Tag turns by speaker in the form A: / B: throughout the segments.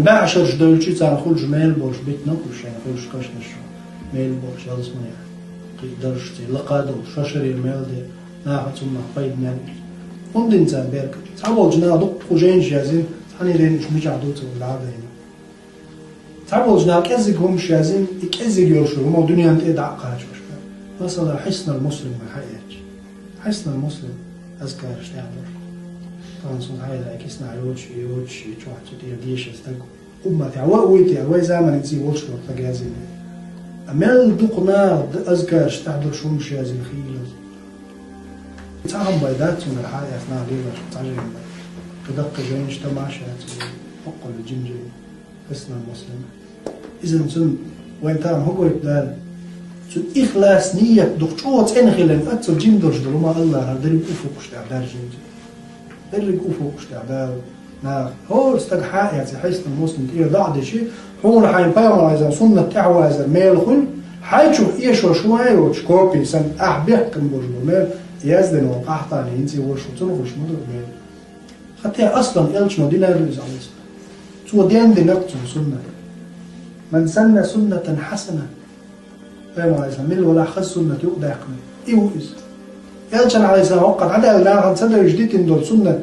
A: بعشر جدولشي تعرفوش ميل بوش بيت نقوش يعني فوش كاش نشو ميل بوش يالس منيح قدرش تي لقادو شاشري ميل دي ناخد ثم قيد ميل وندين تان بيرك تعبوا جنا دق خوجين جازين ثاني لين مش مجعدوت والعادة هنا تعبوا جنا كازيك هم شازين كازيك يوشو هم دنيا انت ادعى قاش مثلا حسن المسلم ما حقيقش حسن المسلم أذكر اشتعبر طبعا صنع هاي كيسنا يوتشي شو حتى ديش استنكو أمتي عوائتي عواي زمن انتي وش وقت جازين أمال دقنا أذكر اشتعبر شو مش جازين خيلز تعهم بيدات من الحياة أثناء ليلة تعجب تدق جين اجتماع شات فقل الجنجي حسن المسلم إذا سن وين تعم هو يبدال سن إخلاص نية دكتور إنخلن أتصل جين درج دلما الله هردري أفوق اشتعبار جنجي درج أفوق اشتعبار نا هو استقحاء يعني حسن المسلم إيه ضعد شيء هو الحين بيوم إذا سنة تعوى إذا ميل خل حيشوف إيش وشوية وشكوبي سن أحبيحكم برجو ميل يزدن وقحطاني انتي وشو تنغش مدر ميل حتى أصلا إلش مدينة رئيس عليه الصلاة سوى دين دي نقطة سنة من سن سنة حسنة فهم عليه السلام ميل ولا خذ سنة يقضى يقني إيه وإز إلش عليه السلام وقت عدا لا هنصدر جديد دول سنة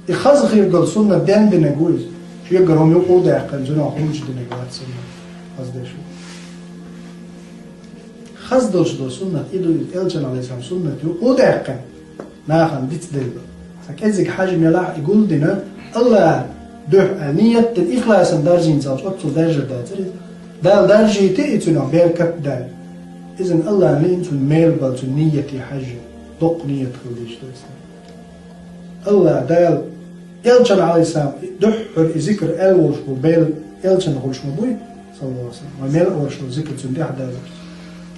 A: يخذ خير دول سنة دين دي نقوز شو يقرهم يقضى يقن زنا وخمش دي نقوات سنة قصدي شو خصدوش دو سنة إيدو إلجن عليه السلام سنة يقود عقن ناخن ديت دلبا فكذلك حاجم يلاح يقول دينا الله ده نية الإخلاص درجين زوج أتصل درجة دال درجة تأتنا بيركت دال إذن الله نينتو الميل بالتو نية حاجة دق نية خليش الله دال إلجن عليه السلام دحر ذكر ألوش وبيل إلجن غلش مبوي صلى الله عليه وسلم وميل أورش ذكر تندي أحد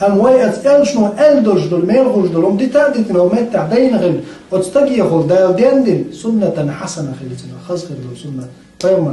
A: أم ويأت إلشنو ألدوش دول ميلغوش دولهم دي تادتنا ومتع دين غل وتستقي يخل دال دين سنة حسنة خلتنا خاص خلال سنة طيب